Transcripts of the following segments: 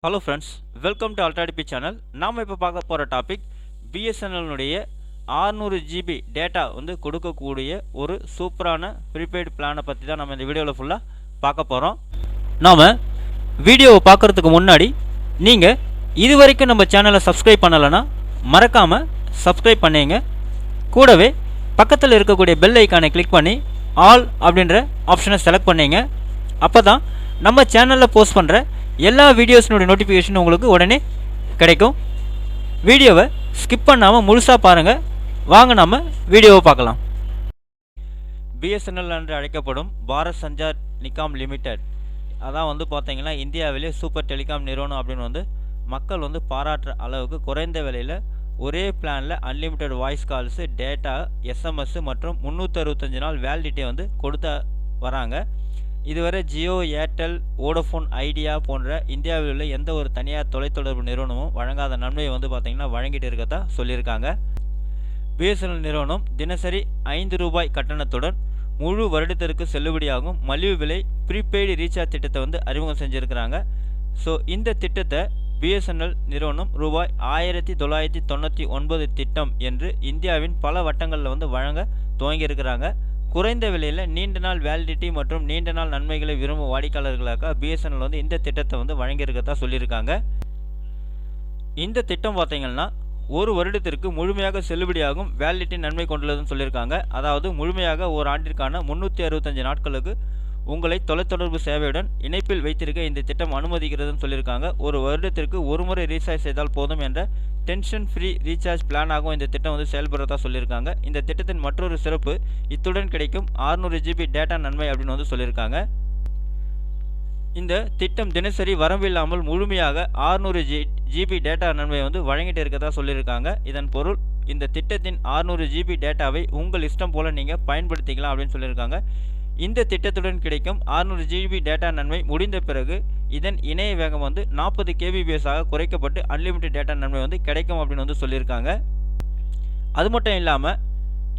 Hello friends, welcome to அல்ட்ராடிபி channel. நாம் இப்போ பார்க்க போகிற டாபிக் பிஎஸ்என்எல்னுடைய 600 ஜிபி டேட்டா கொடுக்கக்கூடிய ஒரு சூப்பரான ப்ரீபெய்டு பிளானை பற்றி தான் நம்ம இந்த வீடியோவில் ஃபுல்லாக பார்க்க போகிறோம். நாம் வீடியோவை பார்க்குறதுக்கு முன்னாடி நீங்கள் இது வரைக்கும் நம்ம சேனலை சப்ஸ்கிரைப் பண்ணலைன்னா மறக்காமல் சப்ஸ்கிரைப் பண்ணிங்க. கூடவே பக்கத்தில் இருக்கக்கூடிய பெல் ஐக்கானை கிளிக் பண்ணி ஆல் அப்படின்ற ஆப்ஷனை செலக்ட் பண்ணிங்க. அப்போ தான் நம்ம சேனலில் போஸ்ட் பண்ணுற எல்லா வீடியோஸ்னுடைய நோட்டிஃபிகேஷன் உங்களுக்கு உடனே கிடைக்கும். வீடியோவை ஸ்கிப் பண்ணாமல் முழுசாக பாருங்கள். வாங்க நம்ம வீடியோவை பார்க்கலாம். பிஎஸ்என்எல் என்று அழைக்கப்படும் பாரத் சஞ்சார் நிகாம் லிமிடெட் அதான் பார்த்தீங்கன்னா இந்தியாவிலே சூப்பர் டெலிகாம் நிறுவனம் அப்படின்னு மக்கள் பாராட்டுற அளவுக்கு குறைந்த விலையில் ஒரே பிளானில் unlimited voice calls, data, SMS மற்றும் 365 நாள் வேலிடிட்டி கொடுத்து வராங்க. இதுவரை ஜியோ, ஏர்டெல், வோடஃபோன் ஐடியா போன்ற இந்தியாவில் உள்ள எந்த ஒரு தனியார் தொலைத்தொடர்பு நிறுவனமும் வழங்காத நன்மையை பார்த்தீங்கன்னா வழங்கிட்டு இருக்கதா சொல்லியிருக்காங்க. பிஎஸ்என்எல் நிறுவனம் தினசரி ₹5 கட்டணத்துடன் முழு வருடத்திற்கு செல்லுபடியாகும் மலிவு விலை ப்ரீபெய்டு ரீசார்ஜ் திட்டத்தை அறிமுகம் செஞ்சுருக்கிறாங்க. ஸோ இந்த திட்டத்தை பிஎஸ்என்எல் நிறுவனம் ₹1999 திட்டம் என்று இந்தியாவின் பல வட்டங்களில் வழங்க துவங்கியிருக்கிறாங்க. குறைந்த விலையில் நீண்ட நாள் வேலிடிட்டி மற்றும் நீண்ட நாள் நன்மைகளை விரும்பும் வாடிக்கையாளர்களுக்காக பிஎஸ்என்எல் இந்த திட்டத்தை வழங்கியிருக்கதா சொல்லியிருக்காங்க. இந்த திட்டம் பார்த்தீங்கன்னா ஒரு வருடத்திற்கு முழுமையாக செல்லுபடியாகும் வேலிடிட்டி நன்மை கொண்டுள்ளதுன்னு சொல்லியிருக்காங்க. அதாவது முழுமையாக ஒரு ஆண்டிற்கான 365 நாட்களுக்கு உங்களை தொலைத்தொடர்பு சேவையுடன் இணைப்பில் வைத்திருக்க இந்த திட்டம் அனுமதிக்கிறதுன்னு சொல்லியிருக்காங்க. ஒரு வருடத்திற்கு ஒரு முறை ரீசார்ஜ் செய்தால் போதும் என்ற டென்ஷன் ஃப்ரீ ரீசார்ஜ் பிளானாகவும் இந்த திட்டம் செயல்படுறதா சொல்லியிருக்காங்க. இந்த திட்டத்தின் மற்றொரு சிறப்பு இத்துடன் கிடைக்கும் 600 ஜிபி டேட்டா நன்மை அப்படின்னு சொல்லியிருக்காங்க. இந்த திட்டம் தினசரி வரம்பில்லாமல் முழுமையாக 600 ஜிபி டேட்டா நன்மை வழங்கிட்டு இருக்கதா சொல்லியிருக்காங்க. இதன் பொருள் இந்த திட்டத்தின் 600 ஜிபி டேட்டாவை உங்கள் இஷ்டம் போல் நீங்கள் பயன்படுத்திக்கலாம் அப்படின்னு சொல்லியிருக்காங்க. இந்த திட்டத்துடன் கிடைக்கும் 600 ஜிபி டேட்டா நன்மை முடிந்த பிறகு இதன் இணைய வேகம் 40 kbps குறைக்கப்பட்டு அன்லிமிட்டட் டேட்டா நன்மை கிடைக்கும் அப்படின்னு சொல்லியிருக்காங்க. அது மட்டும் இல்லாமல்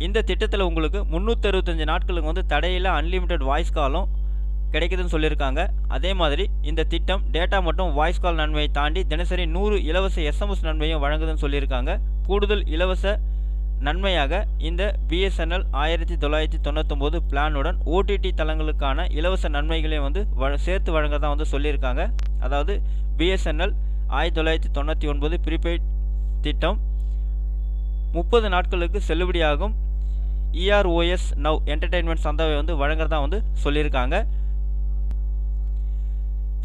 இந்த திட்டத்தில் உங்களுக்கு 365 நாட்களுக்கு தடையில்லா அன்லிமிட்டட் வாய்ஸ் காலும் கிடைக்குதுன்னு சொல்லியிருக்காங்க. அதே மாதிரி இந்த திட்டம் டேட்டா மற்றும் வாய்ஸ் கால் நன்மையை தாண்டி தினசரி 100 இலவச எஸ்எம்எஸ் நன்மையும் வழங்குதுன்னு சொல்லியிருக்காங்க. கூடுதல் இலவச நன்மையாக இந்த பிஎஸ்என்எல் 1999 பிளானுடன் ஓடிடி தளங்களுக்கான இலவச நன்மைகளையும் சேர்த்து வழங்க தான் சொல்லியிருக்காங்க. அதாவது பிஎஸ்என்எல் 1999 ப்ரீபெய்ட் திட்டம் 30 நாட்களுக்கு செல்லுபடியாகும் EROS Now என்டர்டெயின்மெண்ட் சந்தாவை வழங்குறதா சொல்லியிருக்காங்க.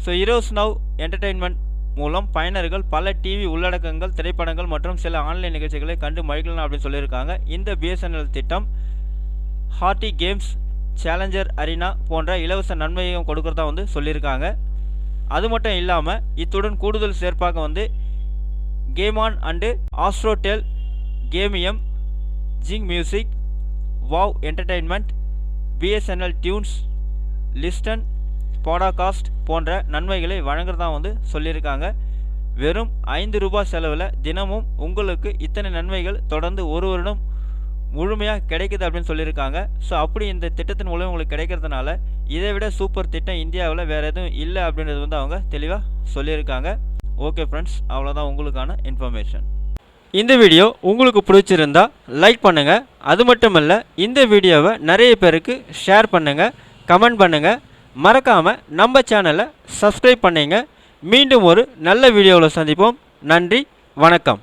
ஸோ EROS Now என்டர்டெயின்மெண்ட் மூலம் பயனர்கள் பல டிவி உள்ளடக்கங்கள், திரைப்படங்கள் மற்றும் சில ஆன்லைன் நிகழ்ச்சிகளை கண்டு மகிழலாம் அப்படின்னு சொல்லியிருக்காங்க. இந்த பிஎஸ்என்எல் திட்டம் ஹார்டி கேம்ஸ், சேலஞ்சர் அரினா போன்ற இலவச நன்மையும் கொடுக்கறதா சொல்லியிருக்காங்க. அது மட்டும் இல்லாமல் இத்துடன் கூடுதல் சேர்ப்பாக கேம் ஆன் அண்டு ஆஸ்ட்ரோடெல், கேமியம், Zing music, wow entertainment, BSNL tunes, listen, podcast போன்ற நன்மைகளை வழங்குறதா சொல்லியிருக்காங்க. வெறும் ₹5 செலவில் தினமும் உங்களுக்கு இத்தனை நன்மைகள் தொடர்ந்து ஒரு வருடம் முழுமையாக கிடைக்குது அப்படின்னு சொல்லியிருக்காங்க. ஸோ அப்படி இந்த திட்டத்தின் மூலம் உங்களுக்கு கிடைக்கிறதுனால இதை விட சூப்பர் திட்டம் இந்தியாவில் வேறு எதுவும் இல்லை அப்படின்றது அவங்க தெளிவாக சொல்லியிருக்காங்க. ஓகே ஃப்ரெண்ட்ஸ், அவ்வளோதான் உங்களுக்கான இன்ஃபர்மேஷன். இந்த வீடியோ உங்களுக்கு பிடிச்சிருந்தா லைக் பண்ணுங்கள். அது மட்டும் இல்லை, இந்த வீடியோவை நிறைய பேருக்கு ஷேர் பண்ணுங்கள், கமெண்ட் பண்ணுங்கள். மறக்காமல் நம்ம சேனலை சப்ஸ்கிரைப் பண்ணிங்க. மீண்டும் ஒரு நல்ல வீடியோவில் சந்திப்போம். நன்றி, வணக்கம்.